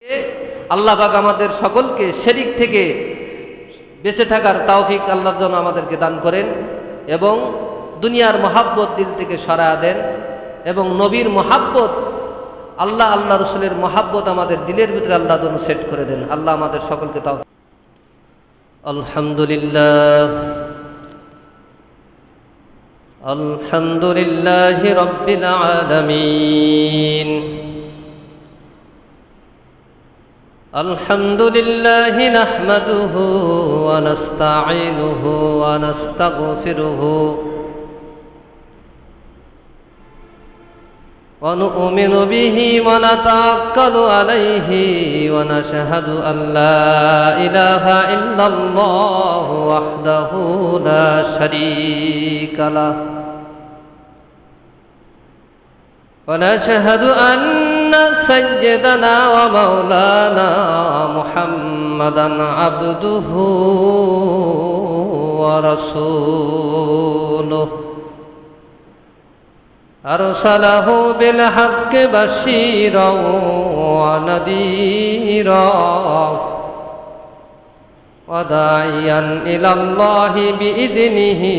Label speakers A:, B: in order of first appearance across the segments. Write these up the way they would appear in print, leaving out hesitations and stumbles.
A: আল্লাহ পাক আমাদের সকলকে শিরক থেকে বেঁচে থাকার তৌফিক আল্লাহর জন্য আমাদেরকে দান করেন এবং দুনিয়ার মহাব্বত দিল থেকে সরায়া দেন এবং নবীর মহাব্বত আল্লাহ রাসূলের মহাব্বত আমাদের দিলের ভিতরে আল্লাহ যেন সেট করে দেন। আল্লাহ আমাদের সকলকে তৌফিক। আলহামদুলিল্লাহি রাব্বিল আলামিন। আলহামদুলিল্লাহি নাহমাদুহু ওয়া নাস্তাঈনুহু ওয়া নাস্তাগফিরুহু ওয়া নু'মিনু বিহি ওয়া নাতাওয়াক্কালু আলাইহি ওয়া নাশহাদু আল লা ইলাহা ইল্লাল্লাহু ওয়াহদাহু লা শারীকা লাহু ওয়া নাশহাদু আন্না সাইয়্যিদানা ওয়া মাওলানা মুহাম্মাদান আবদুহু ওয়া রাসূলুহু আরসালাহু বিল হাক্কি বাশীরাও ওয়া নাদীরা ওয়া দাঈয়ান ইলাল্লাহি বিইذনিহি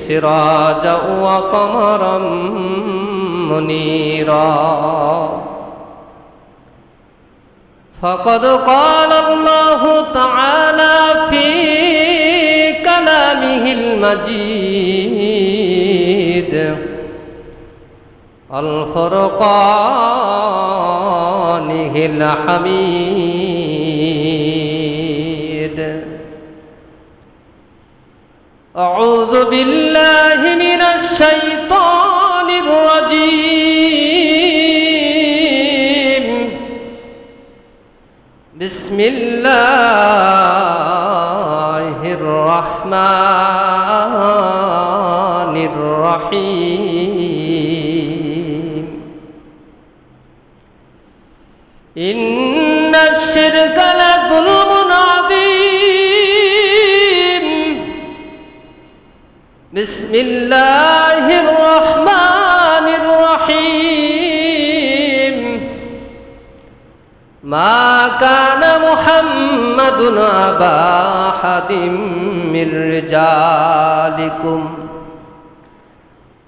A: সিরাজাও ওয়া কমারাম মুনীরা। ফাকাদ ক্বালা আল্লাহু তাআলা ফী কালামিহিল মাজিদ আল-ফুরকানিহিল হামিদ। আউযু বিল্লাহি মিনাশ শাইতানির রাজীম। বিসমিল্লাহির রাহমানির রাহিম। ইন্নাশ শিরকা লাযুলমুন আযীম। বিসমিল্লাহির রাহমানির রাহিম। মা কানা মুহাম্মাদুন আবা আহাদিম মির রিজালিকুম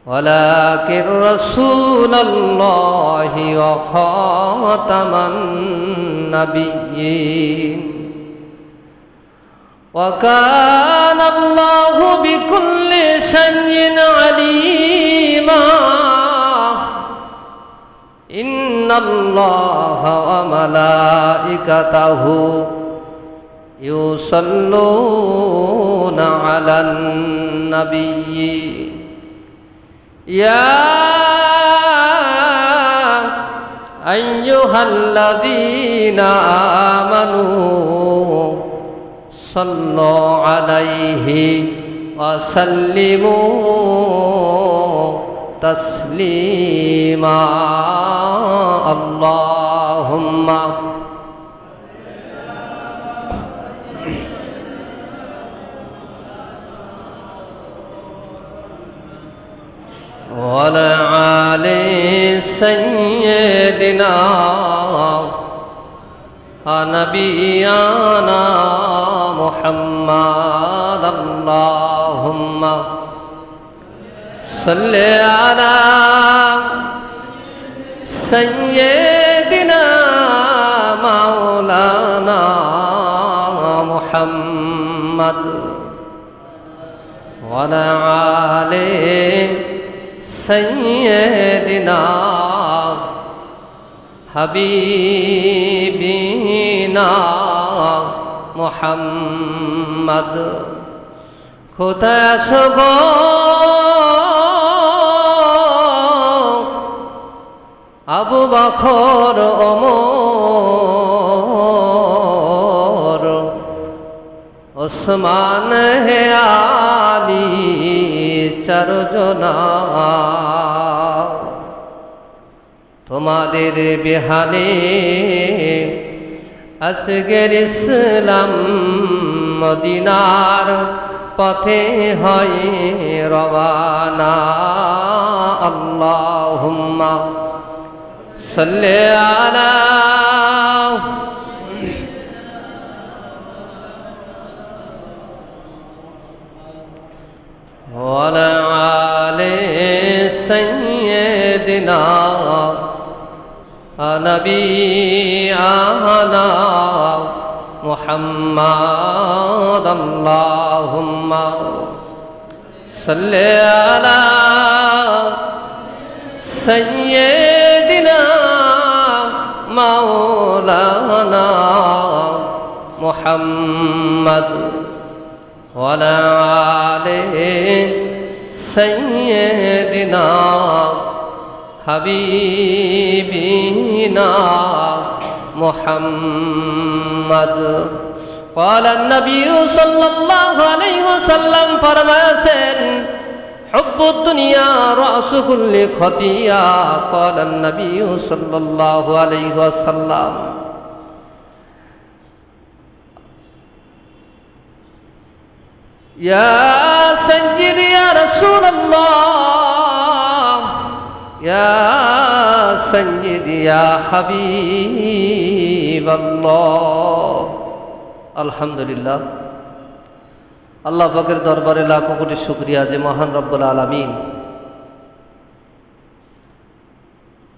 A: ওয়ালাকিন রাসূলুল্লাহি ওয়া খাতামান নাবিয়্যিন ওয়া কানা আল্লাহু বিকুল্লি শাইইন আলীমা। ইন্নাল্লাহা ওয়া মালাইকাতাহু ইউসাল্লুনা আলান নাবিয়্যি ইয়া আইয়ুহাল্লাযীনা আমানু সাল্লু আলাইহি ওয়া সাল্লিমু তাসলিমা। আল্লাহুম্মা وعلى آل سيدنا نبينا محمد اللهم صل على سيدنا مولانا محمد وعلى آل سيدنا حبيبنا محمد। কোথায় আছো গো আবু বকর ওমর ওসমান হে আলী চারজনা তোমাদের বেহালে আজকের ইসলাম মদিনার পথে হয় রওয়ানা। আল্লাহুম্মা সাল্লি আলা سيدنا نبينا محمد اللهم صل على سيدنا مولانا محمد وعلى آله سيدنا حبيبنا محمد قال النبي صلى الله عليه وسلم فرماسن حب الدنيا رأس كل خطيئة قال النبي صلى الله عليه وسلم يا سيدي يا رسول الله يا سيدي يا حبيب الله الحمد لله আল্লাহ পাকের দরবারে লাখো কোটি শুকরিয়া যে মহান রব্বুল আলামিন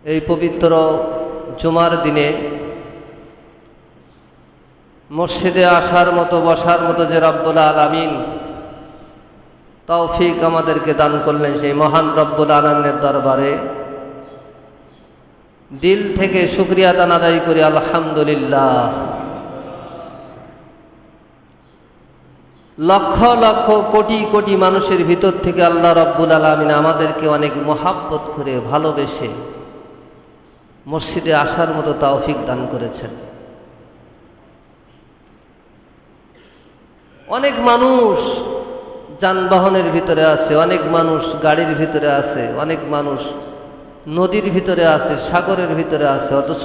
A: এই পবিত্র জুমার দিনে মসজিদে আসার মতো বসার মতো যে রব্বুল আলামিন তৌফিক আমাদেরকে দান করলেন, সেই মহান রব্বুল আলামিনের দরবারে দিল থেকে শুকরিয়া আদায় করি আলহামদুলিল্লাহ। লক্ষ লক্ষ কোটি কোটি মানুষের ভিতর থেকে আল্লাহ রব্বুল আলামিন আমাদেরকে অনেক মহাব্বত করে ভালোবেসে মসজিদে আসার মতো তৌফিক দান করেছেন। অনেক মানুষ যানবাহনের ভিতরে আছে, অনেক মানুষ গাড়ির ভিতরে আছে, অনেক মানুষ নদীর ভিতরে আছে, সাগরের ভিতরে আছে, অথচ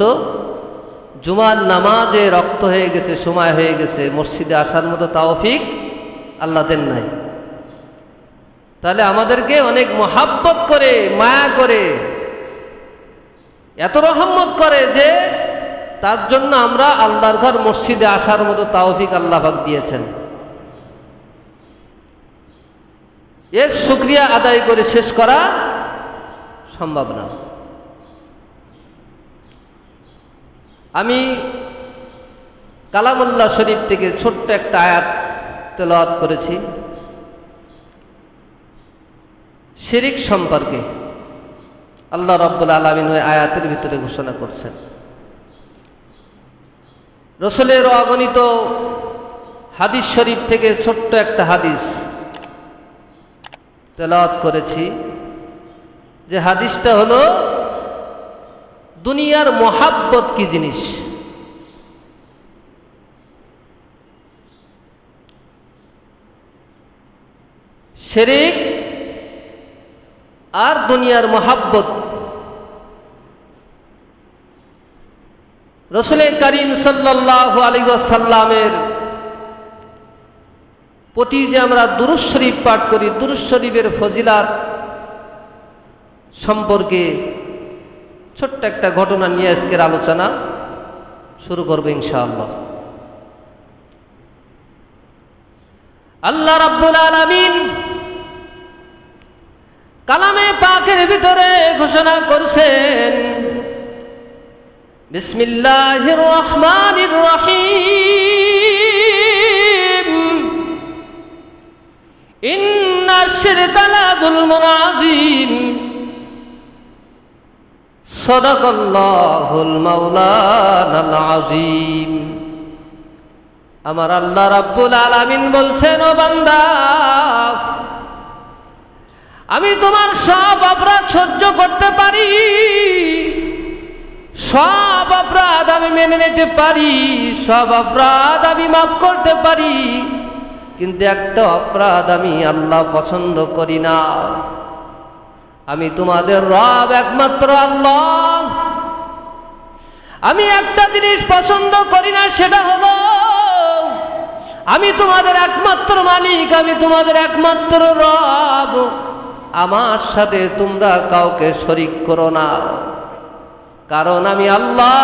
A: জুমার নামাজে রক্ত হয়ে গেছে, সময় হয়ে গেছে, মসজিদে আসার মতো তৌফিক আল্লাহ দেন নাই। তাহলে আমাদেরকে অনেক মহাব্বত করে মায়া করে এত রহমত করে যে তার জন্য আমরা আল্লাহর ঘর মসজিদে আসার মতো তৌফিক আল্লাহ পাক দিয়েছেন। এর শুকরিয়া আদায় করে শেষ করা সম্ভব না। আমি কালামুল্লাহ শরীফ থেকে ছোট্ট একটা আয়াত তেলাওয়াত করেছি শিরিক সম্পর্কে। আল্লাহ রাব্বুল আলামিন ওই আয়াতের ভিতরে ঘোষণা করছেন। রাসূলের অগণিত হাদিস শরীফ থেকে ছোট্ট একটা হাদিস তেলাওয়াত করেছি, যে হাদিসটা হলো দুনিয়ার মহাব্বত কি জিনিস। শিরিক আর দুনিয়ার মহাব্বত। রাসূল করিম সাল্লাল্লাহু আলাইহি ওয়াসাল্লামের প্রতি যে আমরা দুরূদ শরীফ পাঠ করি, দুরূদ শরীফের ফজিলাত সম্পর্কে ছোট্ট একটা ঘটনা নিয়ে আজকের আলোচনা শুরু করব ইনশাআল্লাহ। আল্লাহ রাব্বুল আলামিন কালামে পাকের ভিতরে ঘোষণা করছেন, বিসমিল্লাহির রহমানির রহিম, ইন্নাশ শিরকা লাযুলমুন আযীম, সাদাকাল্লাহুল মাওলানাল আযীম। আমার আল্লাহ রাব্বুল আলামিন বলছেন, ও বান্দা, আমি তোমার সব অপরাধ সহ্য করতে পারি, সব অপরাধ আমি মেনে নিতে পারি, সব অপরাধ আমি মাফ করতে পারি, কিন্তু একটা অপরাধ আমি আল্লাহ পছন্দ করি না। আমি তোমাদের রব একমাত্র আল্লাহ। আমি একটা জিনিস পছন্দ করি না, সেটা হলো আমি তোমাদের একমাত্র মালিক, আমি তোমাদের একমাত্র রব। আমার সাথে তোমরা কাউকে শরীক করো না, কারণ আমি আল্লাহ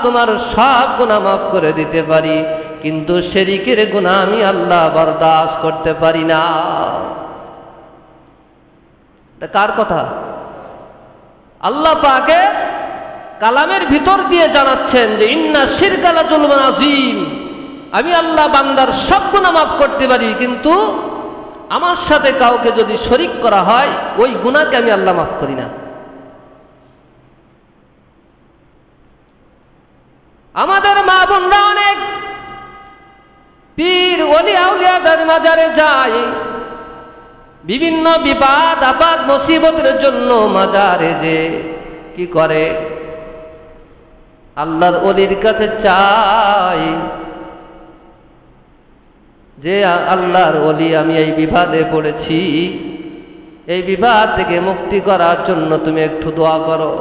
A: তোমার সব গুনাহ মাফ করে দিতে পারি, কিন্তু শিরকের গুনাহ আমি আল্লাহ বরদাস্ত করতে পারি না। এটা কার কথা? আল্লাহ পাকে কালামের ভিতর দিয়ে জানাচ্ছেন যে ইন্না শিরকা লাযুলমুন আযীম, আমি আল্লাহ বান্দার সব গুনাহ মাফ করতে পারি, কিন্তু আমার সাথে কাউকে যদি শরীক করা হয় ওই গুনাহকে আমি আল্লাহ মাফ করি না। আমাদের মা বোনরা অনেক পীর ওলি আউলিয়াদের মাজারে যায়, বিভিন্ন বিপদ আপদ মুসিবতের জন্য মাজারে যে কি করে, আল্লাহর ওলির কাছে চাই যে আল্লাহর ওলি আমি এই বিপদে পড়েছি, এই বিপদ থেকে মুক্তি করার জন্য তুমি একটু দোয়া করো।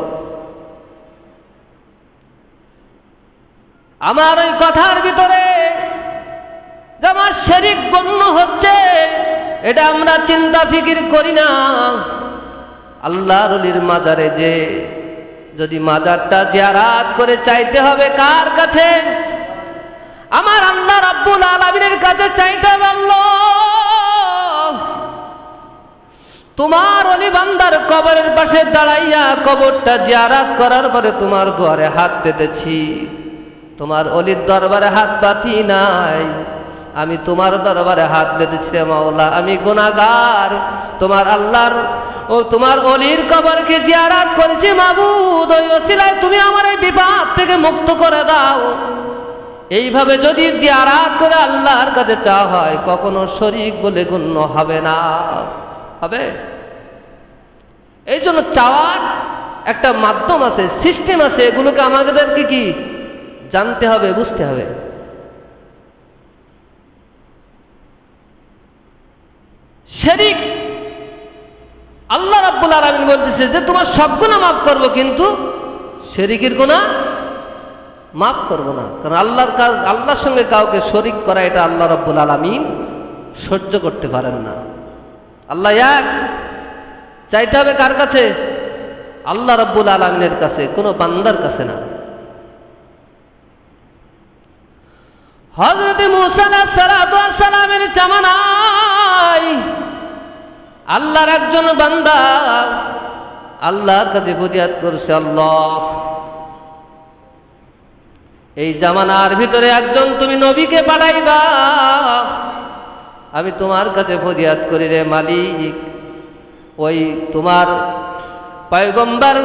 A: আমার ওই কথার ভিতরে যে আমার শিরক গণ্য হচ্ছে এটা আমরা চিন্তা ফিকির করি না। আল্লাহর ওলির মাজারে যে যদি মাজারটা জিয়ারত করে চাইতে হবে কার কাছে? আমার আল্লাহ রাব্বুল আলামিনের কাছে চাইতে হবে। আল্লাহ, তোমার ওলি বান্দার কবরের পাশে দাঁড়াইয়া কবরটা জিয়ারত করার পরে তোমার ঘরে হাত পেতেছি, তোমার ওলির দরবারে হাত পাতি নাই, আমি তোমার দরবারে হাত পেতেছি রে মাওলা, আমি গুনাহগার, তোমার আল্লাহর ও তোমার ওলির কবরকে জিয়ারত করেছি মাবুদ, ওই ওসিলায় তুমি আমার এই বিপদ থেকে মুক্ত করে দাও। এইভাবে যদি জিয়ারত করে আল্লাহর কাছে চাওয়া হয় কখনো শরীক বলে গণ্য হবে না, হবে। এই জন্য চাওয়ার একটা মাধ্যম আছে, সিস্টেম আছে, এগুলোকে আমাদেরকে কি জানতে হবে, বুঝতে হবে। শিরক আল্লাহ রাব্বুল আলামিন বলতেছে যে তোমার সব গুনাহ মাফ করব, কিন্তু শিরকের গুনাহ মাফ করব না, কারণ আল্লাহর সঙ্গে কাউকে শরীক করা এটা আল্লাহ রাব্বুল আলামিন সহ্য করতে পারেন না। আল্লাহ এক, চাইতে হবে কার কাছে? আল্লাহ রাব্বুল আলামিনের কাছে, কোনো বান্দার কাছে না। হযরত মূসা আলাইহিস সালামের জামানায় আল্লাহর একজন বান্দা আল্লাহর কাছে ফরিয়াদ করছে, আল্লাহ এই জামানার ভিতরে একজন তুমি নবীকে পাঠাইবা, আমি তোমার কাছে ফরিয়াদ করি রে মালিক, ওই তোমার পয়গম্বর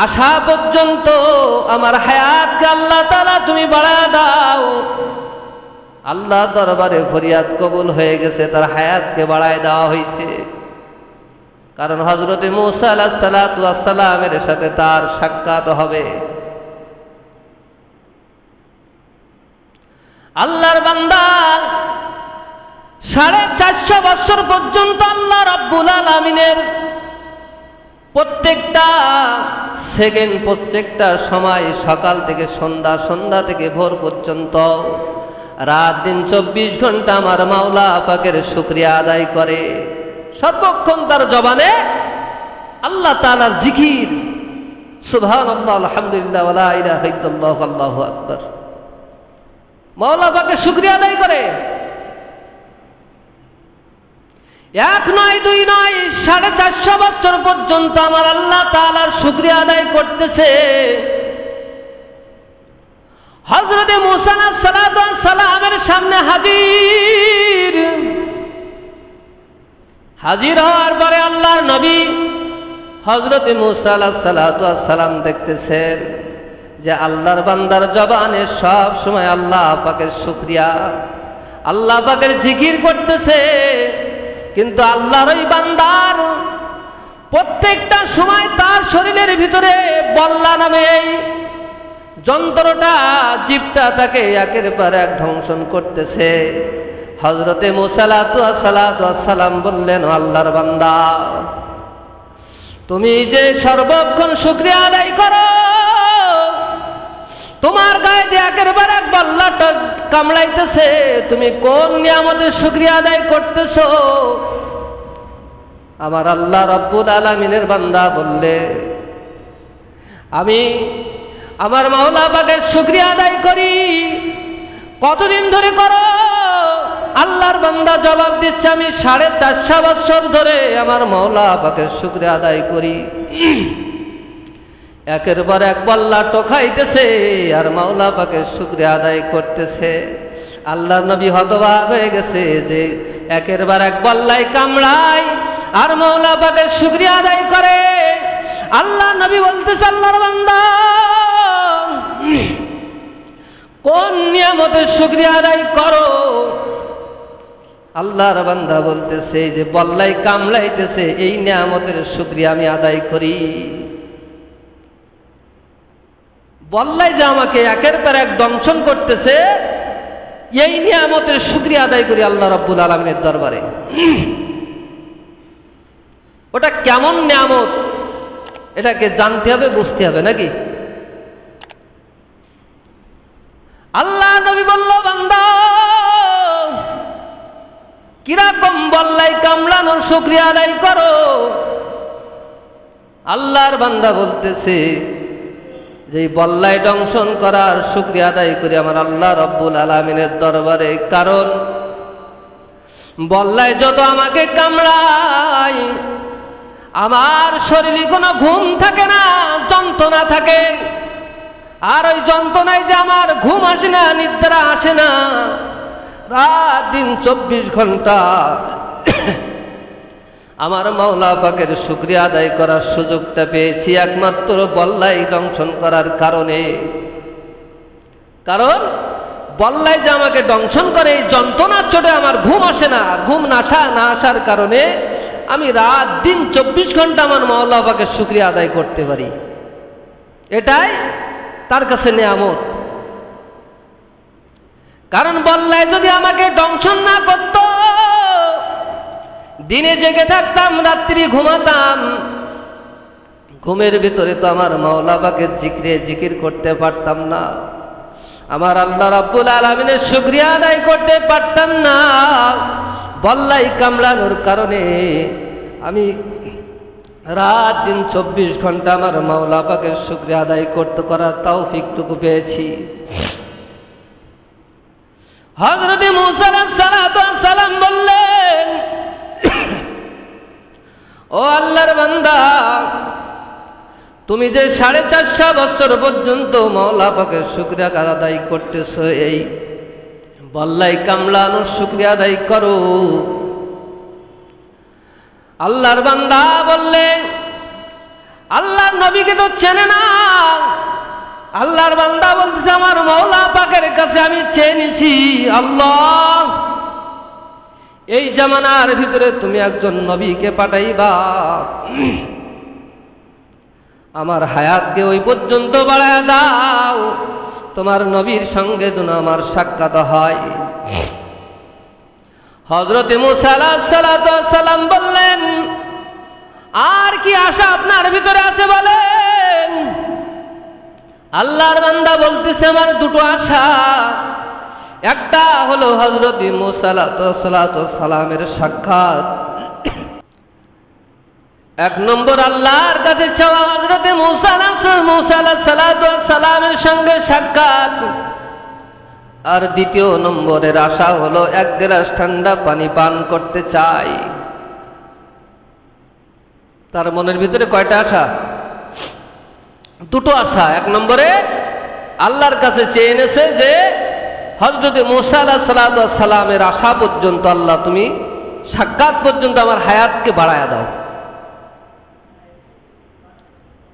A: আসা পর্যন্ত আমার হায়াতকে আল্লাহ তাআলা তুমি বাড়ায় দাও। আল্লাহ দরবারে ফরিয়াদ কবুল হয়ে গেছে, তার হায়াতকে বাড়ায় দেওয়া হয়েছে, কারণ হযরত মূসা আলাইহিস সালামের সাথে তার সাক্ষাৎ হবে। আল্লাহর বান্দা 450 বছর পর্যন্ত আল্লাহ রাব্বুল আলামিনের প্রত্যেকটা সেকেন্ড, প্রত্যেকটা সময়, সকাল থেকে সন্ধ্যা, সন্ধ্যা থেকে ভোর পর্যন্ত, রাত দিন 24 ঘন্টা আমার মাওলা পাকের শুকরিয়া আদায় করে। সর্বক্ষণ তার জবানে আল্লাহ তাআলার জিকির, সুবহানাল্লাহ, আলহামদুলিল্লাহ, ওয়া লা ইলাহা ইল্লাল্লাহু আল্লাহু আকবার, মাওলা পাকের শুকরিয়া আদায় করে। এক নয়, দুই নয়, 450 বছর পর্যন্ত আমার আল্লাহ তাআলার শুকরিয়া আদায় করতেছে। হযরত মূসা আলাইহিস সালামের সামনে হাজির হওয়ার পরে আল্লাহর নবী হযরত মূসা আলাইহিস সালাম দেখতেছেন যে আল্লাহর বান্দার জবানে সব সময় আল্লাহ পাকের শুকরিয়া, আল্লাহ পাকের জিকির করতেছে, কিন্তু আল্লাহর ওই বান্দার প্রত্যেকটা সময় তার শরীরের ভিতরে বল্লা নামে এই যন্ত্রটা, জীবটা তাকে একের পর এক ধ্বংসন করতেছে। হযরতে মূসা আলাইহিস সালাম বললেন, আল্লাহর বান্দা তুমি যে সর্বক্ষণ শুকরিয়া আদায় করো, তোমার গায়ে যে একের পর এক বল্লাটা কামড়াইতেছে, তুমি কোন নিয়ামতের শুকরিয়া আদায় করতেছো? আমার আল্লাহ রাব্বুল আলামিনের বান্দা বললে, আমি আমার মাওলা পাকের শুকরিয়া আদায় করি। কতদিন ধরে করো? আল্লাহর বান্দা জবাব দিচ্ছে, আমি 450 বছর ধরে আমার মাওলা পাকের শুকরিয়া আদায় করি। একের পর এক বল্লা টোকাইতেছে আর মাওলা পাকের শুকরিয়া আদায় করতেছে। আল্লাহর নবী হতবাক হয়ে গেছে যে একের পর এক বল্লাই কামড়ায় আর মাওলা পাকের শুকরিয়া আদায় করে। আল্লাহ নবী বলতেছে, আল্লাহর বান্দা কোন নিয়ামতের শুকরিয়া আদায় করো? আল্লাহর বান্দা বলতেছে যে বল্লাই কামড়াইতেছে, এই নিয়ামতের শুকরিয়া আমি আদায় করি। বল্লাই যে আমাকে একের পর এক দংশন করতেছে, এই নিয়ামতের শুকরিয়া আদায় করি আল্লাহ রাব্বুল আলামিনের দরবারে। ওটা কেমন নিয়ামত এটাকে জানতে হবে, বুঝতে হবে নাকি? আল্লাহ নবী বলল, বান্দা কিরকম বল্লাই কামড়ানোর শুকরিয়া আদায় করো? আল্লাহর বান্দা বলতেছে যে বল্লাই দংশন করার শুকরিয়া আদায় করি আমার আল্লাহ রাব্বুল আলামিনের দরবারে। কারণ বল্লাই যত আমাকে কামড়ায় আমার শরীরে কোনো ঘুম থাকে না, যন্ত্রণা থাকে। আর ওই যন্ত্রণায় যে আমার ঘুম আসে না, নিদ্রা আসে না, রাত দিন 24 ঘন্টা আমার মাওলা পাকের শুকরিয়া আদায় করার সুযোগটা পেয়েছি একমাত্র বল্লাই দংশন করার কারণে। কারণ বল্লাই যে আমাকে দংশন করে, এই যন্ত্রণার চোটে আমার ঘুম আসে না। ঘুম না আসার কারণে আমি রাত দিন 24 ঘন্টা আমার মাওলা পাকের শুকরিয়া আদায় করতে পারি। এটাই তার কাছে নিয়ামত। কারণ বল্লাই যদি আমাকে দংশন না করত, দিনে জেগে থাকতাম, রাত্রি ঘুমাতাম, ঘুমের ভিতরে তো আমার মাওলা পাকের জিকির করতে পারতাম না, আমার আল্লাহ রাব্বুল আলামিনের শুকরিয়া আদায় করতে পারতাম না। বল্লাই কামড়ানোর কারণে আমি রাত দিন 24 ঘন্টা আমার মাওলা পাকের শুকরিয়া আদায় করার তৌফিকটুকু পেয়েছি। হযরত মূসা আলাইহিস সালাম বললেন, ও আল্লাহর বান্দা, তুমি যে 450 বছর পর্যন্ত মাওলা পাকের শুকরিয়া আদায় করতেছো, এই বল্লাই কামড়ানোর শুকরিয়া আদায় করো। আল্লাহর বান্দা বললেন, আল্লাহর নবীকে তো চেনে না। আল্লাহর বান্দা বলতেছে, আমার মাওলা পাকের কাছে আমি চেয়ে নিছি, আল্লাহ এই জামানার ভিতরে তুমি একজন নবীকে পাঠাইবা, আমার হায়াতকে ওই পর্যন্ত বাড়ায় দাও, তোমার নবীর সঙ্গে যেন আমার সাক্ষাৎ হয়। হযরত মূসা আলাইহিস সালাম বললেন, আর কি আশা আপনার ভিতরে আছে বলেন? আল্লাহর বান্দা বলতেছে, আমার দুটো আশা। একটা হলো হযরত মূসা আলাইহিস সালামের সাক্ষাৎ। এক নম্বর আল্লাহর কাছে চাওয়া হযরত মূসা আলাইহিস সালামের সঙ্গে সাক্ষাৎ। আর দ্বিতীয় নম্বরের আশা হলো এক গ্লাস ঠান্ডা পানি পান করতে চাই। তার মনের ভিতরে কয়টা আশা? দুটো আশা। এক নম্বরে আল্লাহর কাছে চেয়ে এনেছে যে হযরত মূসা আলাইহিস সালামের আশা পর্যন্ত আল্লাহ তুমি সাক্ষাৎ পর্যন্ত আমার হায়াতকে বাড়ায়া দাও।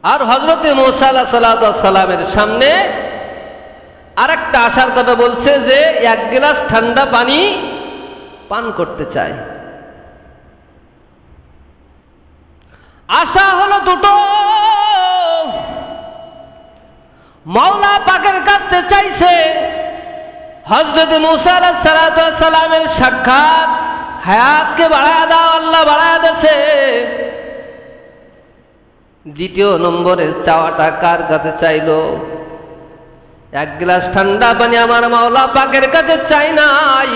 A: আর হযরত মূসা আলাইহিস সালামের সামনে আরেকটা আশার কথা বলছে যে এক গ্লাস ঠান্ডা পানি পান করতে চায়। আশা হলো দুটো। মাওলা পাকের কাছে চাইছে হযরত মূসা আলাইহিস সালামের সাক্ষাৎ, হায়াতকে বাড়ায় দাও, আল্লাহ বাড়ায় দিয়েছে। দ্বিতীয় নম্বরের চাওয়াটা কার কাছে চাইলো? এক গ্লাস ঠান্ডা পানি আমার মাওলা পাকের কাছে চাই নাই,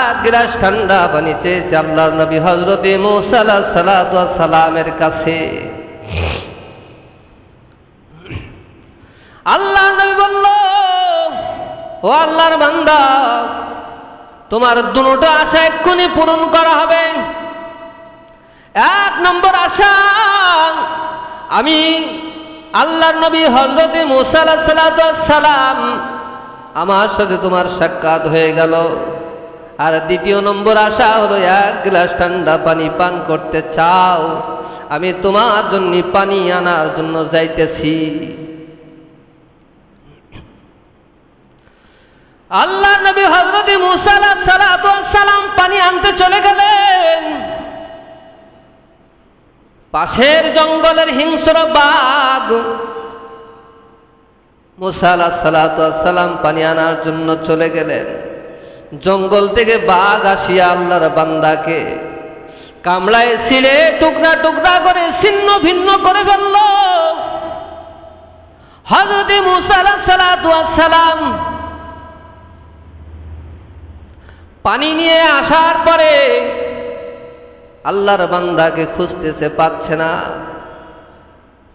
A: এক গ্লাস ঠান্ডা পানি চেয়েছে আল্লাহর নবী হযরত মূসা আলাইহিস সালামের কাছে। আল্লাহ নবী বলল, ও আল্লাহর বান্দা, তোমার দুটো আশা এক্ষুনি পূরণ করা হবে। এক নম্বর আশা, আমি আল্লাহর নবী হযরত মুসা আলাইহিস সালাম আমার সাথে তোমার সাক্ষাৎ হয়ে গেল। আর দ্বিতীয় নম্বর আশা হলো এক গ্লাস ঠান্ডা পানি পান করতে চাও, আমি তোমার জন্য পানি আনার জন্য যাইতেছি। আল্লাহর নবী হযরত মুসা আলাইহিস সালাম পানি আনতে চলে গেলেন। পাশের জঙ্গলের হিংস্র বাঘ মুসা আলাইহিস সালাম পানি আনার জন্য চলে গেলেন। জঙ্গল থেকে বাঘ আসিয়া আল্লাহর বান্দাকে কামড়ায় ছিঁড়ে টুকরা টুকরা করে ছিন্ন ভিন্ন করে ফেলল। হযরত মুসা আলাইহিস সালাম পানি নিয়ে আসার পরে আল্লাহর বান্দাকে খুঁজতেছে, পাচ্ছে না।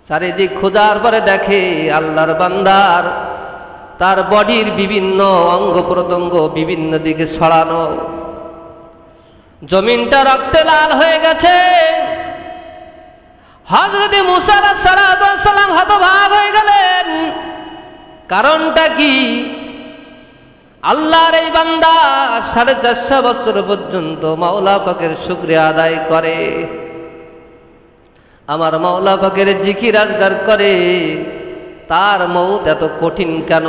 A: চারিদিক খোঁজার পরে দেখে আল্লাহর বান্দার তার বডির বিভিন্ন অঙ্গ প্রত্যঙ্গ বিভিন্ন দিকে ছড়ানো, জমিনটা রক্তে লাল হয়ে গেছে। হযরত মুসা আলাইহিস সালাম হতবাক হয়ে গেলেন। কারণটা কি? আল্লাহর এই বান্দা 450 বছর পর্যন্ত মাওলা পাকের শুকরিয়া আদায় করে, আমার মাওলা পাকের জিকির আজগার করে, তার মওত এত কঠিন কেন?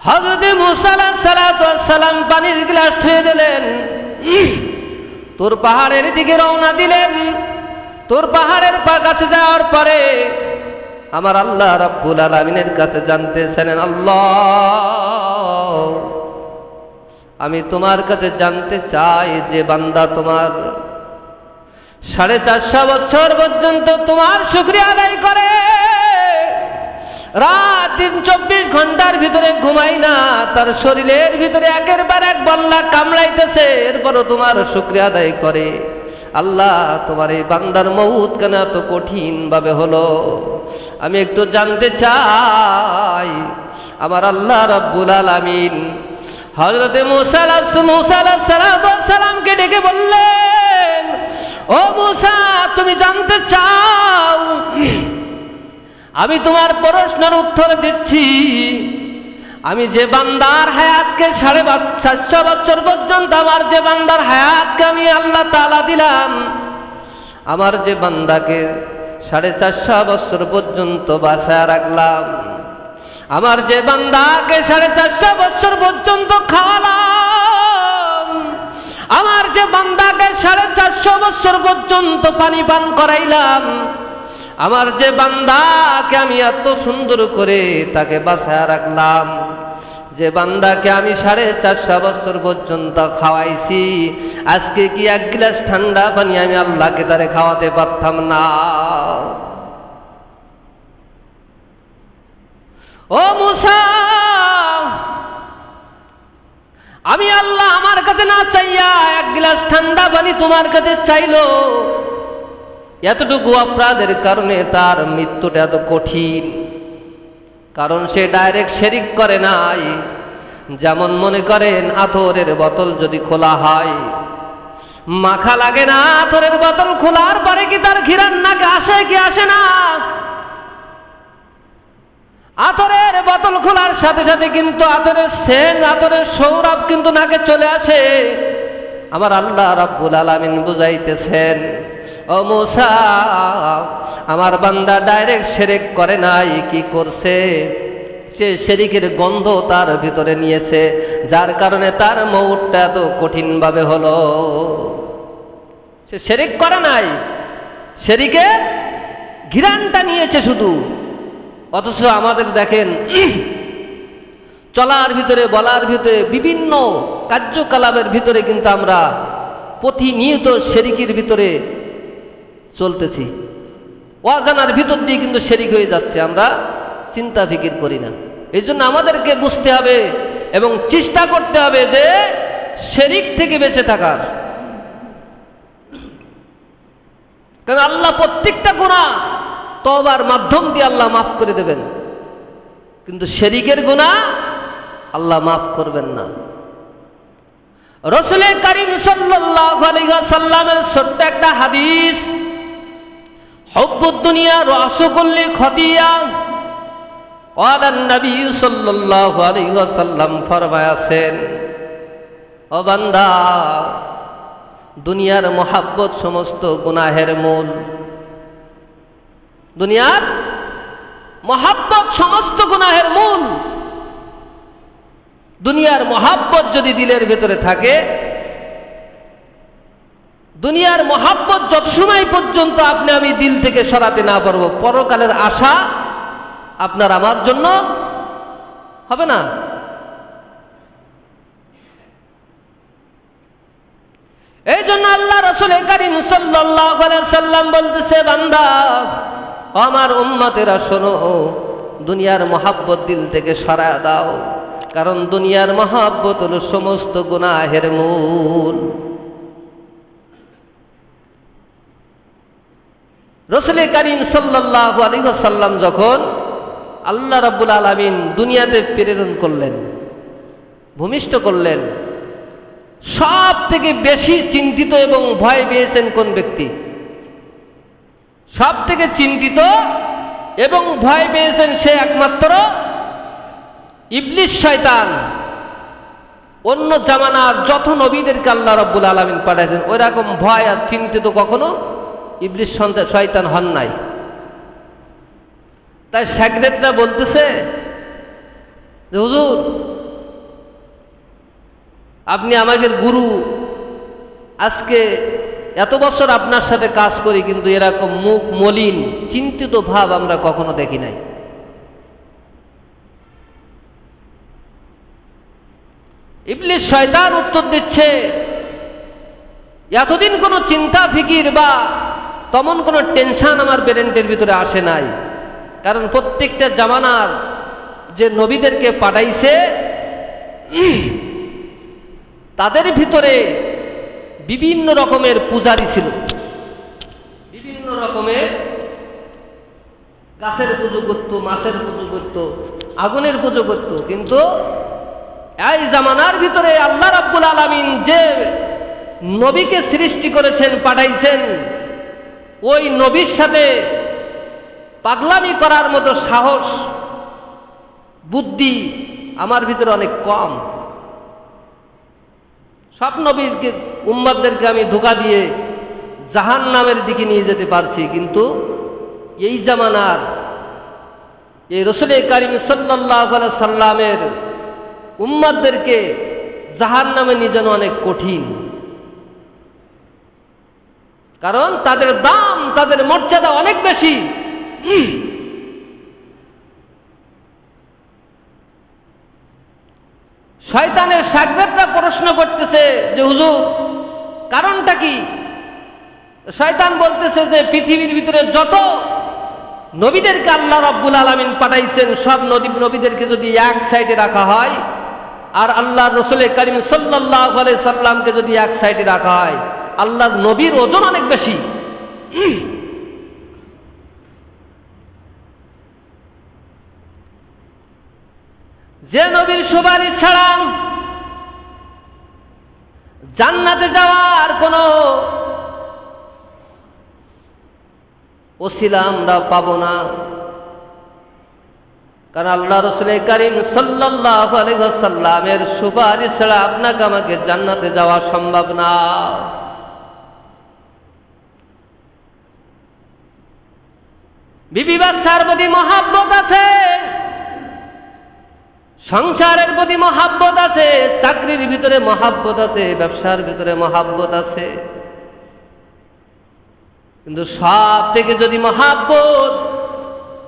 A: হযরত মুসা আলাইহিস সালাম পানির গ্লাস ধুয়ে দিলেন, তোর পাহাড়ের দিকে রওনা দিলেন। তোর পাহাড়ের কাছে যাওয়ার পরে আমার আল্লাহ রাব্বুল আলামিনের কাছে জানতেছেন, আল্লাহ আমি তোমার কাছে জানতে চাই যে বান্দা তোমার 450 বছর পর্যন্ত তোমার শুকরিয়া আদায় করে, রাত দিন 24 ঘন্টার ভিতরে ঘুমাই না, তার শরীরের ভিতরে একের পর এক বল্লা কামড়াইতেছে, এরপরও তোমার শুকরিয়া আদায় করে, আল্লাহ তোমার এই বান্দার মওত কেন এত কঠিন ভাবে হলো? আমি একটু জানতে চাই। আমার আল্লাহ রাব্বুল আলামিন হযরত মুসা আলাইহিস সালামকে ডেকে বললেন, ও মুসা তুমি জানতে চাও, আমি তোমার প্রশ্নের উত্তর দিচ্ছি। আমি যে বান্দার হায়াতকে 450 বছর পর্যন্ত আমার যে বান্দার হায়াতকে আমি আল্লাহ তাআলা দিলাম, আমার যে বান্দাকে 450 বছর পর্যন্ত বাঁচায় রাখলাম, আমার যে বান্দাকে 450 বছর পর্যন্ত খাওয়ালাম, আমার যে বান্দাকে 450 বছর পর্যন্ত পানি পান করাইলাম, আমার যে বান্দাকে আমি এত সুন্দর করে তাকে বাঁচায় রাখলাম, যে বান্দাকে আমি 450 বছর পর্যন্ত খাওয়াইছি, আজকে কি এক গ্লাস ঠান্ডা পানি আমি আল্লাহকে তারে খাওয়াতে পারতাম না? ও মুসা, আমি আল্লাহ আমার কাছে না চাইয়া এক গ্লাস ঠান্ডা পানি তোমার কাছে চাইলো, এতটুকু অপরাধের কারণে তার মৃত্যুটা এত কঠিন। কারণ সে ডাইরেক্ট শিরক করে নাই। যেমন মনে করেন আতরের বোতল যদি খোলা হয়, মাখা লাগে না, আতরের বোতল খোলার পরে কি তার ঘিরান নাকে আসে কি আসে না? আতরের বোতল খোলার সাথে সাথে কিন্তু আতরের সেন্ট, আতরের সৌরভ কিন্তু নাকে চলে আসে। আমার আল্লাহ রাব্বুল আলামিন বুঝাইতেছেন, ও মুসা আমার বান্দা ডাইরেক্ট শিরক করে নাই, কি করছে? সে শিরকের গন্ধ তার ভিতরে নিয়েছে, যার কারণে তার মওতটা এত কঠিন ভাবে হলো। সে শিরক করে নাই, শিরকের ঘ্রাণটা নিয়েছে শুধু। অথচ আমাদের দেখেন চলার ভিতরে বলার ভিতরে বিভিন্ন কার্যকলাপের ভিতরে কিন্তু আমরা প্রতিনিয়ত শিরকের ভিতরে চলতেছি, অজানার ভিতর দিয়ে কিন্তু শিরক হয়ে যাচ্ছে, আমরা চিন্তা ফিকির করি না। এই জন্য আমাদেরকে বুঝতে হবে এবং চেষ্টা করতে হবে যে শিরক থেকে বেঁচে থাকার। কারণ আল্লাহ প্রত্যেকটা গুনাহ তওবার মাধ্যম দিয়ে আল্লাহ মাফ করে দেবেন, কিন্তু শিরকের গুনাহ আল্লাহ মাফ করবেন না। রাসূল কারীম সাল্লাল্লাহু আলাইহি ওয়াসাল্লামের ছোট্ট একটা হাদিস হুব্বুদ দুনিয়া রাসু কুল্লি খতিয়া। ক্বালা নবী সাল্লাল্লাহু আলাইহি ওয়াসাল্লাম ফরমায়াছেন, ও বান্দা, দুনিয়ার মোহাব্বত সমস্ত গুনাহের মূল। দুনিয়ার মোহাব্বত সমস্ত গুনাহের মূল। দুনিয়ার মোহাব্বত যদি দিলের ভেতরে থাকে, দুনিয়ার মোহাব্বত যত সময় পর্যন্ত আপনি আমি দিল থেকে সরাতে না পারবো, পরকালের আশা আপনার আমার জন্য হবে না। এই জন্য আল্লাহ রাসূল কারীম সাল্লাল্লাহু আলাইহি সাল্লাম বলতেছে, বান্দা, আমার উম্মতেরা শোনো, দুনিয়ার মোহাব্বত দিল থেকে সরায় দাও, কারণ দুনিয়ার মোহাব্বত হলো সমস্ত গুনাহের মূল। রাসূল কারীম সাল্লাল্লাহু আলাইহি ওয়াসাল্লাম যখন আল্লাহ রাব্বুল আলামিন দুনিয়াতে প্রেরণ করলেন, ভূমিষ্ঠ করলেন, সব থেকে বেশি চিন্তিত এবং ভয় পেয়েছেন কোন ব্যক্তি? সব থেকে চিন্তিত এবং ভয় পেয়েছেন সে একমাত্র ইবলিস শয়তান। অন্য জামানার যত নবীদেরকে আল্লাহ রাব্বুল আলামিন পাঠাইছেন, ওই রকম ভয় আর চিন্তিত কখনো ইবলিস শয়তান হন নাই। তাই শাগরেদরা বলতেছে যে, হুজুর, আপনি আমাদের গুরু, আজকে এত বছর আপনার সাথে কাজ করি, কিন্তু এরকম মুখ মলিন চিন্তিত ভাব আমরা কখনো দেখি নাই। ইবলিস শয়তান উত্তর দিচ্ছে, এতদিন কোনো চিন্তা ফিকির বা তেমন কোনো টেনশন আমার ব্রেনের ভিতরে আসে নাই, কারণ প্রত্যেকটা জামানার যে নবীদেরকে পাঠাইছে তাদের ভিতরে বিভিন্ন রকমের পূজারী ছিল, বিভিন্ন রকমের গাছের পুজো করত, মাছের পুজো করত, আগুনের পুজো করত। কিন্তু এই জামানার ভিতরে আল্লাহ রাব্বুল আলামিন যে নবীকে সৃষ্টি করেছেন, পাঠাইছেন, ওই নবীর সাথে পাগলামি করার মতো সাহস বুদ্ধি আমার ভিতরে অনেক কম। সব নবীকে উম্মতদেরকে আমি ধোঁকা দিয়ে জাহান্নামের দিকে নিয়ে যেতে পারছি, কিন্তু এই জামানার এই রাসূল কারীম সাল্লাল্লাহু আলাইহি সাল্লামের উম্মতদেরকে জাহান্নামে নিয়ে যাওয়া অনেক কঠিন। কারণ তাদের দাম, তাদের মর্যাদা অনেক বেশি। শয়তানের শাগরেদরা প্রশ্ন করতেছে যে, হুজুর, কারণটা কি? শয়তান বলতেছে যে, পৃথিবীর ভিতরে যত নবীদেরকে আল্লাহ রাব্বুল আলামিন পাঠাইছেন, সব নবীদেরকে যদি এক সাইডে রাখা হয় আর আল্লাহর রাসূল কারীম সাল্লাল্লাহু আলাইহি সাল্লামকে যদি এক সাইডে রাখা হয়, আল্লাহর নবীর ওজন অনেক বেশি। যে নবীর সুপারিশ ছাড়া জান্নাতে যাওয়ার কোনো ওসিলা আমরা পাবো না, কারণ আল্লাহ রাসূল কারীম সাল্লাল্লাহু আলাইহি ওয়াসাল্লামের সুপারিশ ছাড়া আপনাকে আমাকে জান্নাতে যাওয়া সম্ভব না। বিবি বাচ্চার প্রতি মহাব্বত আছে, সংসারের প্রতি মহাব্বত আছে, চাকরির ভিতরে মহাব্বত আছে, ব্যবসার ভিতরে মহাব্বত আছে, কিন্তু সব থেকে যদি মহাব্বত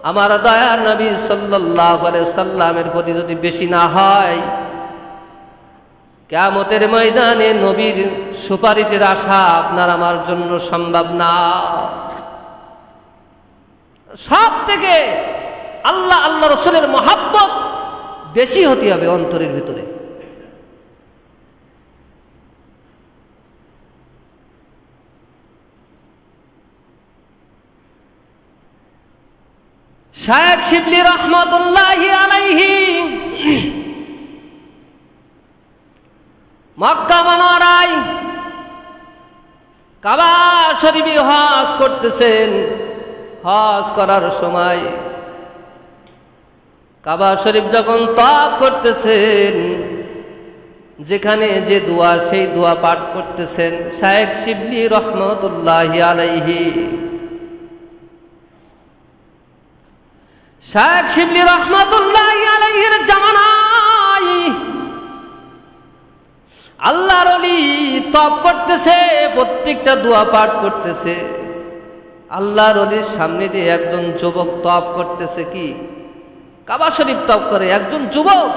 A: আমার দয়ার নবী সাল্লাল্লাহু আলাইহি সাল্লামের প্রতি যদি বেশি না হয়, কিয়ামতের ময়দানে নবীর সুপারিশের আশা আপনার আমার জন্য সম্ভব না। সব থেকে আল্লাহ রাসূলের মহাব্বত বেশি হতে হবে অন্তরের ভিতরে। শায়েখ শিবলি রহমাতুল্লাহি আলাইহি মক্কা মুনাওয়ারায় কাবা শরীফে হজ করতেছেন। হজ করার সময় কাবা শরীফ যখন তওয়াফ করতেছেন, যেখানে যে দোয়া সেই দোয়া পাঠ করতেছেন শায়েখ শিবলি রহমতুল্লাহি আলাইহি। শায়েখ শিবলি রহমতুল্লাহি আলাইহির জামানায় আল্লাহর ওলি তওয়াফ করতেছে, প্রত্যেকটা দোয়া পাঠ করতেছে। আল্লাহর ওলির সামনে দিয়ে একজন যুবক তওয়াফ করতেছে, কি কাবা শরীফ তওয়াফ করে একজন যুবক।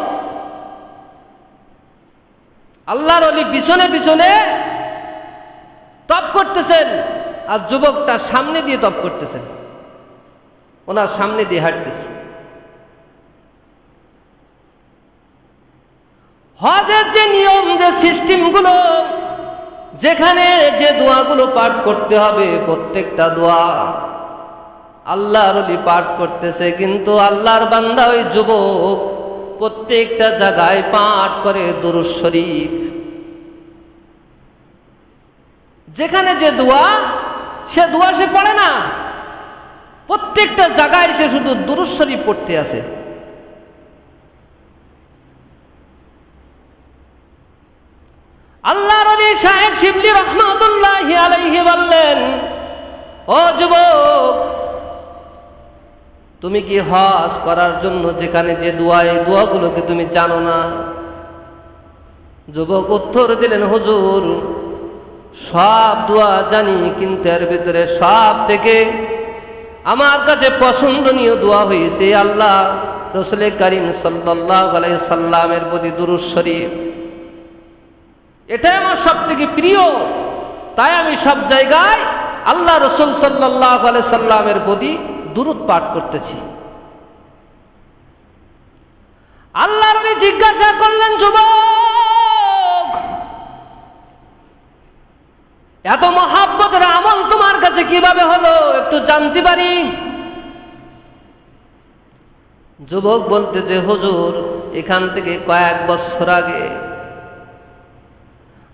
A: আল্লাহর ওলি পিছনে পিছনে তওয়াফ করতেছেন, আর যুবকটা সামনে দিয়ে তওয়াফ করতেছেন, ওনার সামনে দিয়ে হাঁটতেছে। হজের যে নিয়ম, যে সিস্টেমগুলো, যেখানে যে দোয়াগুলো পাঠ করতে হবে, প্রত্যেকটা দোয়া আল্লাহর ওলি পাঠ করতেছে, কিন্তু আল্লাহর বান্দা ওই যুবক প্রত্যেকটা জায়গায় পাঠ করে দুরূদ শরীফ। যেখানে যে দোয়া, সে দোয়া সে পড়ে না, প্রত্যেকটা জায়গায় সে শুধু দুরূদ শরীফ পড়তে আছে। আল্লাহর ওলি শায়েখ শিবলি রহমাতুল্লাহি আলাইহি বললেন, ও যুবক, তুমি কি হজ করার জন্য যেখানে যে দোয়া, এই দোয়াগুলোকে তুমি জানো না? যুবক উত্তর দিলেন, হুজুর, সব দোয়া জানি, কিন্তু এর ভিতরে সব থেকে আমার কাছে পছন্দনীয় দোয়া হয়েছে আল্লাহ রাসূল করিম সাল্লাল্লাহু আলাইহি সাল্লামের প্রতি দুরূদ শরীফ। এটাই আমার সব থেকে প্রিয়, তাই আমি সব জায়গায় আল্লাহ রাসূল সাল্লাল্লাহু আলাইহি সাল্লামের প্রতি দুরূদ পাঠ করতেছি। আল্লাহর ওলি জিজ্ঞাসা করলেন, যুবক, এত মহাব্বতের আমল তোমার কাছে কিভাবে হলো, একটু জানতে পারি? যুবক বলতেছে, হুজুর, এখান থেকে কয়েক বছর আগে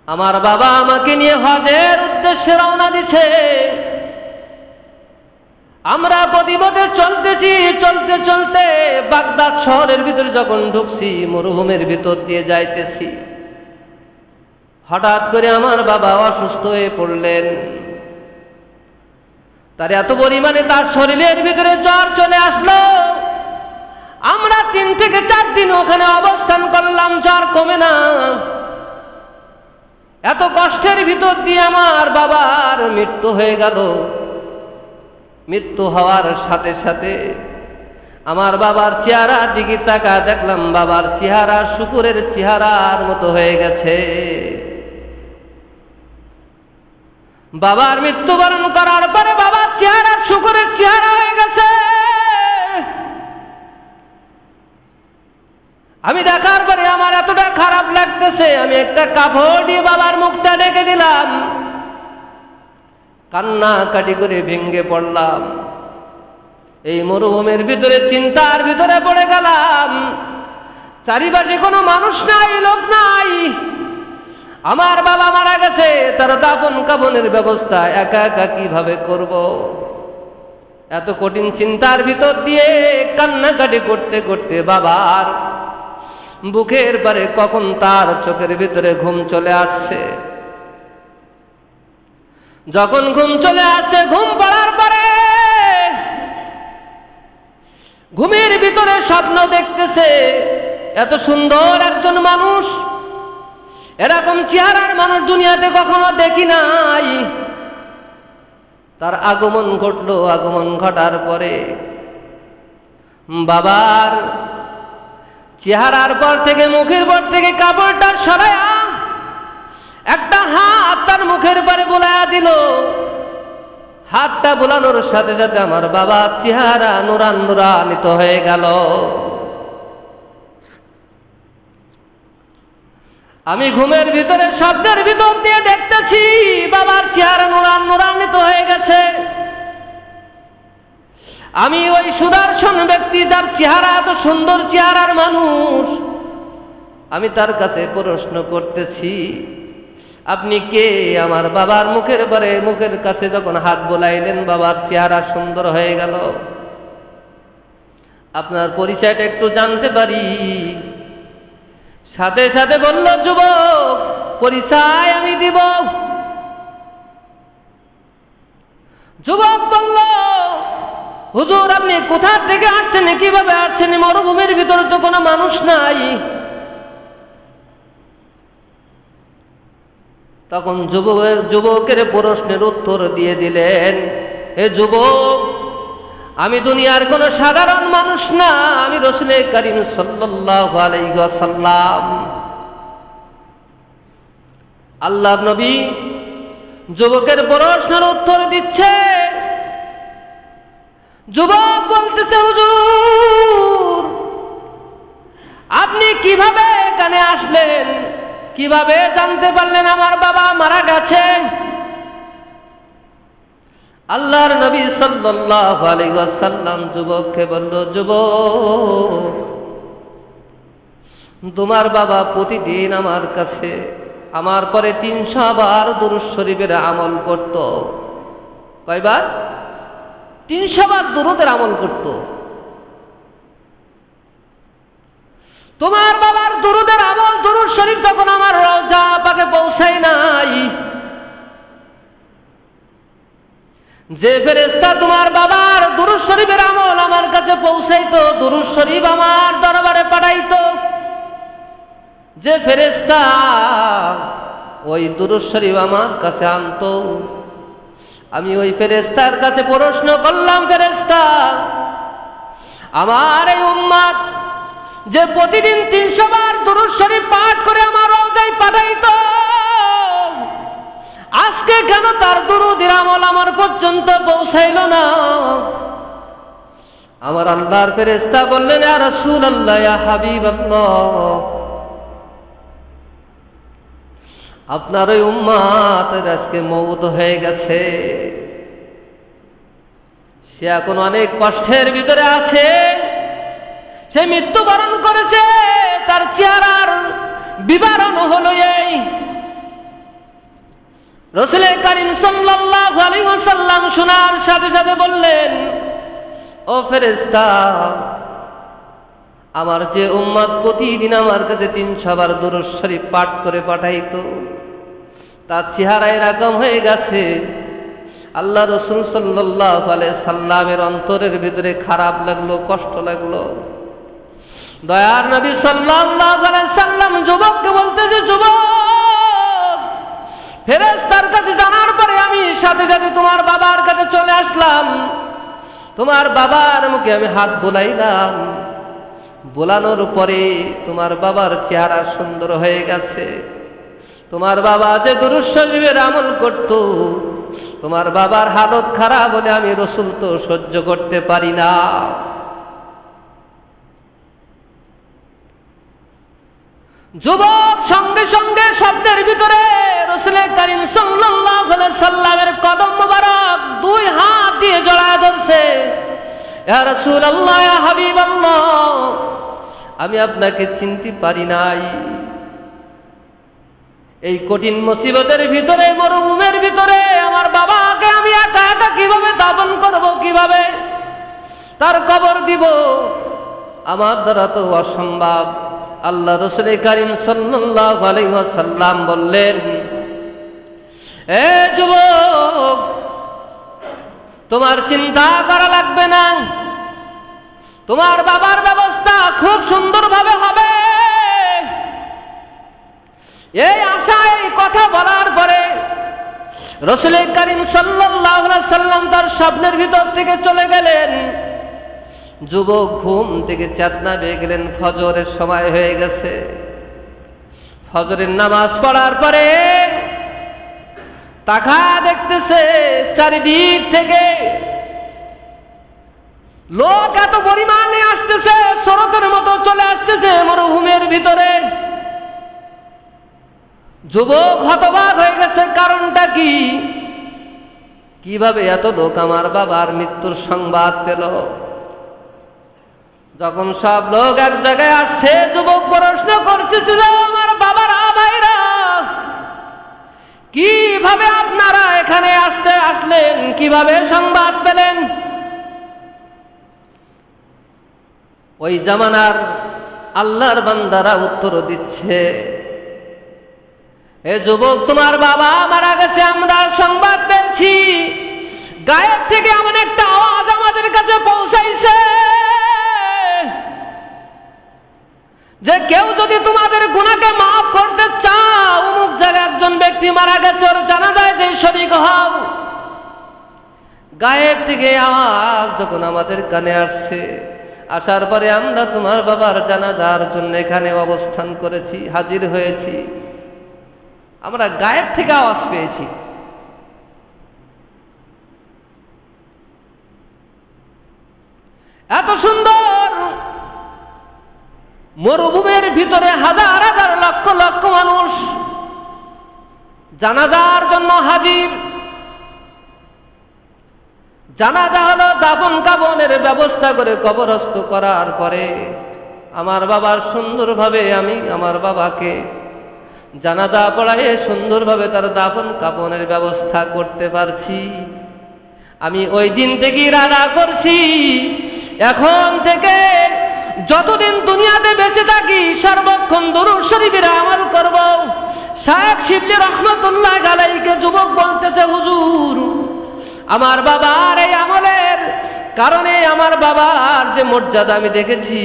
A: আমার বাবা আমাকে নিয়ে হজের উদ্দেশ্যে রওনা দিছে। আমরা প্রতিপদে চলতেছি, চলতে চলতে বাগদাদ শহরের ভিতরে যখন ঢুকছি, মরুভূমির ভিতর দিয়ে যাইতেছি, হঠাৎ করে আমার বাবা অসুস্থ হয়ে পড়লেন। তার এত পরিমাণে তার শরীরের ভিতরে জ্বর চলে আসলো। আমরা 3 থেকে 4 দিন ওখানে অবস্থান করলাম, জ্বর কমে না। এত কষ্টের ভিতর দিয়ে আমার বাবার মৃত্যু হয়ে গেল। মৃত্যু হওয়ার সাথে সাথে আমার বাবার চেহারার দিকে তাকা দেখলাম, বাবার চেহারা শুকুরের চেহারার মতো হয়ে গেছে। বাবার মৃত্যুবরণ করার পরে বাবার চেহারা শুকুরের চেহারা হয়ে গেছে। আমি দেখার পরে আমার এতটা খারাপ লাগতেছে, আমি একটা কাপড় দিয়ে বাবার মুখটা ঢেকে দিলাম, কান্নাকাটি করে ভেঙে পড়লাম। এই মরুভূমির ভিতরে চিন্তার ভিতরে পড়ে গেলাম। চারিপাশে কোনো মানুষ নাই, লোক নাই। আমার বাবা মারা গেছে, তার দাফন কাফনের ব্যবস্থা একা একা কিভাবে করব? এত কঠিন চিন্তার ভিতর দিয়ে কান্নাকাটি করতে করতে বাবার বুকের পারে কখন তার চোখের ভিতরে ঘুম চলে আসছে। যখন ঘুম চলে আসে, ঘুম পড়ার পরে ঘুমের ভিতরে স্বপ্ন দেখতেছে, এত সুন্দর একজন মানুষ, এরকম চেহারার মানুষ দুনিয়াতে কখনো দেখি নাই। তার আগমন ঘটলো। আগমন ঘটার পরে বাবার চেহারার পর থেকে, মুখের পর থেকে কাপড়টা সরায়া একটা হাত তার মুখের পরে বুলায়া দিল। হাতটা বুলানোর সাথে সাথে আমার বাবার চেহারা নুরান্বিত হয়ে গেল। আমি ঘুমের ভিতরে শব্দের ভিতর দিয়ে দেখতেছি বাবার চেহারা নুরান্বিত হয়ে গেছে। আমি ওই সুদর্শন ব্যক্তি, যার চেহারা এত সুন্দর চেহারার মানুষ, আমি তার কাছে প্রশ্ন করতেছি, আপনি কে? আমার বাবার মুখের কাছে যখন হাত বোলাইলেন, বাবার চেহারা সুন্দর হয়ে গেল। আপনার পরিচয়টা একটু জানতে পারি? সাথে সাথে বলল, যুবক, পরিচয় আমি দিব। যুবক বলল, হুজুর, আপনি কোথা থেকে আসছেন, কিভাবে আসছেন? মরুভূমির ভিতরে তো কোনো মানুষ নাই। তখন যুবকের প্রশ্নের উত্তর দিয়ে দিলেন, হে যুবক, আমি দুনিয়ার কোনো সাধারণ মানুষ না, আমি রাসূল করিম সাল্লাল্লাহু আলাইহি ওয়াসাল্লাম, আল্লাহর নবী। যুবকের প্রশ্নের উত্তর দিচ্ছে। যুবক বলতেছে, হুজুর, আপনি কিভাবে এখানে আসলেন? কিভাবে জানতে পারলেন আমার বাবা মারা গেছে? আল্লাহর নবী সাল্লাল্লাহু আলাইহি ওয়াসাল্লাম যুবককে বলল, যুবক, তোমার বাবা প্রতিদিন আমার কাছে আমার পরে 300 বার দুরূদ শরীফের আমল করত। কয়বার? 300 বার দুরূদের আমল করত। তোমার বাবার দুরূদের আমল, দুরূদ শরীফ তখন আমার রওজা পাকে পৌঁছায় নাই। যে ফেরেশতা তোমার বাবার দুরূদ শরীফের আমল আমার কাছে পৌঁছাইতো, দুরূদ শরীফ আমার দরবারে পাঠাইতো, যে ফেরেশতা ওই দুরূদ শরীফ আমার কাছে আনতো, আমি ওই ফেরেশতার কাছে প্রশ্ন করলাম, ফেরেশতা, আমার এই উম্মত যে প্রতিদিন 300 বার দুরূদ শরীফ পাঠ করে আমার রওজায় পাঠাইতো, আজকে কেন তার দুরূদের আমল আমার পর্যন্ত পৌঁছাইল না? আমার আল্লাহর ফেরেশতা বললেন, ইয়া রাসূলুল্লাহ, ইয়া হাবিবাল্লাহ, আপনার ওই উম্মতের আজকে মওত হয়ে গেছে। সে এখন অনেক কষ্টের ভিতরে আছে, সে মৃত্যুবরণ করেছে। তার চেহারার বিবরণ হলো এই। রাসূল করিম সাল্লাল্লাহু আলাইহি ওয়াসাল্লাম শোনার সাথে সাথে বললেন, ও ফেরেশতা, আমার যে উম্মত প্রতিদিন আমার কাছে 300 বার দুরূদ শরীফ পাঠ করে পাঠাইতো, তার চেহারা এরকম হয়ে গেছে। আল্লাহ রাসূল সাল্লাল্লাহু আলাইহি সাল্লামের অন্তরের ভিতরে খারাপ লাগলো, কষ্ট লাগলো। দয়ার নবী সাল্লাল্লাহু আলাইহি সাল্লাম যুবককে বলতেছে, যুবক, ফেরেশতার কাছে জানার পরে আমি সাথে সাথে তোমার বাবার কাছে চলে আসলাম। তোমার বাবার মুখে আমি হাত বোলাইলাম। বোলানোর পরে তোমার বাবার চেহারা সুন্দর হয়ে গেছে। তোমার বাবা যে দুরূদ শরীফের আমল করত, তোমার বাবার হালত খারাপ বলে আমি রাসূল তো সহ্য করতে পারি না। যুবক সঙ্গে সঙ্গে স্বপ্নের ভিতরে রাসূল করিম সাল্লাল্লাহু আলাইহি সাল্লামের কদম মোবারক 2 হাত দিয়ে জড়ায় ধরছে। ইয়া রাসূলুল্লাহ, ইয়া হাবিবাল্লাহ, আমি আপনাকে চিনতে পারি নাই। এই কঠিন মুসিবতের ভিতরে, মরুভূমির ভিতরে আমার বাবাকে আমি একা একা কিভাবে দাফন করব, কিভাবে তার কবর দিব? আমার দ্বারা তো অসম্ভব। আল্লাহ রাসূল করিম সাল্লাল্লাহু আলাইহি ওয়াসাল্লাম বললেন, এ যুবক, তোমার চিন্তা করা লাগবে না, তোমার বাবার ব্যবস্থা খুব সুন্দরভাবে হবে। এই আশায় কথা বলার পরে রাসূল করিম সাল্লাল্লাহু আলাইহি সাল্লাম তার স্বপ্নের ভিতর থেকে চলে গেলেন। যুবক ঘুম থেকে চেতনা পেয়ে গেলেন, ফজরের সময় হয়ে গেছে। ফজরের নামাজ পড়ার পরে তাকা দেখতেছে চারিদিক থেকে লোক এত পরিমাণে আসতেছে, স্রোতের মতো চলে আসতেছে মরুভূমির ভিতরে। যুবক হতবাক হয়ে গেছে, কারণটা কি? কিভাবে এত লোক আমার বাবার মৃত্যুর সংবাদ পেল? যখন সব লোক এক জায়গায় আসছে, যুবক প্রশ্ন করতেছিল, আমার বাবার ভাইরা ওই জামানার আল্লাহর বান্দারা উত্তর দিচ্ছে, এ যুবক, তোমার বাবা মারা গেছে, আমরা সংবাদ পেয়েছি। গায়েব থেকে এমন একটা আওয়াজ আমাদের কাছে পৌঁছাইছে যে কেউ যদি তোমাদের গুনাহকে মাফ করতে চাও, অমুক জায়গায় একজন ব্যক্তি মারা গেছে, ওর জানাজায় যে শরীক হও। গায়েব থেকে আওয়াজ যখন আমাদের কানে আসছে, আসার পরে আমরা তোমার বাবার জানাজার জন্য এখানে অবস্থান করেছি, হাজির হয়েছি। আমরা গায়েব থেকে আওয়াজ পেয়েছি। এত সুন্দর মরুভূমির ভিতরে হাজার হাজার লক্ষ লক্ষ মানুষ জানাজার জন্য হাজির। জানাজা হলো দাফন কাফনের ব্যবস্থা করে কবরস্থ করার পরে আমার বাবার সুন্দরভাবে আমি আমার বাবাকে জানাজা পড়ায়ে সুন্দরভাবে তার দাফন কাফনের ব্যবস্থা করতে পারছি। আমি ওই দিন থেকে ইরাদা করছি, এখন থেকে যতদিন দুনিয়াতে বেঁচে থাকি সর্বক্ষণ দুরূদ শরীফের আমল করব। শায়েখ শিবলি রহমাতুল্লাহ আলাইহিকে যুবক বলতেছে, হুজুর, আমার বাবার এই আমলের কারণে আমার বাবার যে মর্যাদা আমি দেখেছি,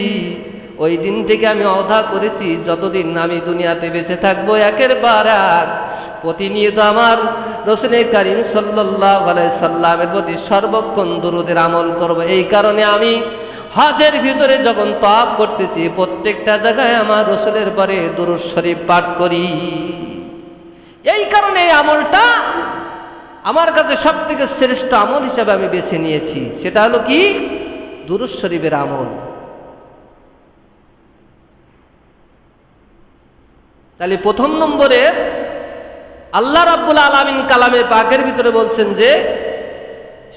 A: ওই দিন থেকে আমি ওয়াদা করেছি যতদিন আমি দুনিয়াতে বেঁচে থাকবো একের পর এক প্রতিনিয়ত আমার রাসূল কারীম সাল্লাল্লাহু আলাইহি সাল্লামের প্রতি সর্বক্ষণ দুরূদের আমল করব। এই কারণে আমি হজের ভিতরে যখন তওয়াফ করতেছি প্রত্যেকটা জায়গায় আমার রাসূলের পরে দুরূদ শরীফ পাঠ করি। এই কারণে এই আমলটা আমার কাছে সবথেকে শ্রেষ্ঠ আমল হিসেবে আমি বেছে নিয়েছি। সেটা হলো কি? দুরূদ শরীফের আমল। তাহলে প্রথম নম্বরে আল্লাহ রাব্বুল আলামিন কালামে পাকের ভিতরে বলছেন যে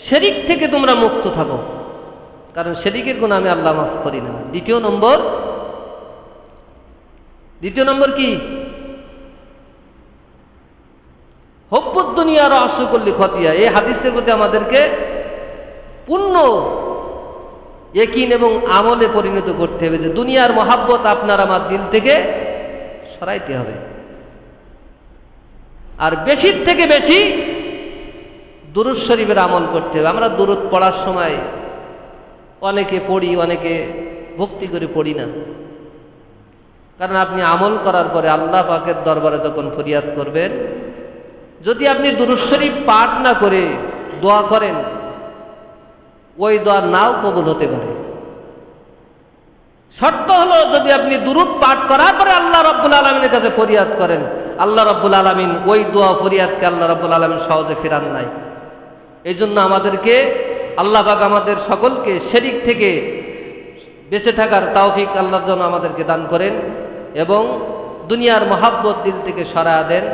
A: শিরক থেকে তোমরা মুক্ত থাকো, কারণ শিরকের গুনাহ আমি আল্লাহ মাফ করি না। দ্বিতীয় নম্বর কি? হুব্বুদ দুনিয়া রাসু কুল্লি খতিয়া। এই হাদিসের প্রতি আমাদেরকে পূর্ণ ইয়াকিন এবং আমলে পরিণত করতে হবে যে দুনিয়ার মহাব্বত আপনার আমার দিল থেকে সরাইতে হবে। আর বেশির থেকে বেশি দুরূদ শরীফের আমল করতে হবে। আমরা দুরূদ পড়ার সময় অনেকে পড়ি, অনেকে ভক্তি করে পড়ি না। কারণ আপনি আমল করার পরে আল্লাহ পাকের দরবারে যখন ফরিয়াদ করবেন, যদি আপনি দুরূদ শরীফ পাঠ না করে দোয়া করেন, ওই দোয়া নাও কবুল হতে পারে। শর্ত হলো যদি আপনি দুরূদ পাঠ করার পরে আল্লাহ রাব্বুল আলামিনের কাছে ফরিয়াদ করেন, আল্লাহ রাব্বুল আলামিন ওই দোয়া ফরিয়াদকে আল্লাহ রাব্বুল আলামিন সহজে ফেরান নাই। এই জন্য আমাদেরকে আল্লাহ পাক আমাদের সকলকে শিরক থেকে বেঁচে থাকার তৌফিক আল্লাহর জন্য আমাদেরকে দান করেন এবং দুনিয়ার মহাব্বত দিল থেকে সরায়া দেন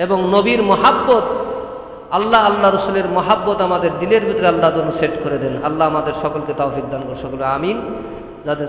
A: এবং নবীর মহাব্বত, আল্লাহ রসুলের মহাব্বত আমাদের দিলের ভিতরে আল্লাহ যেন সেট করে দেন। আল্লাহ আমাদের সকলকে তৌফিক দান করুন, সকলে আমিন। যাদের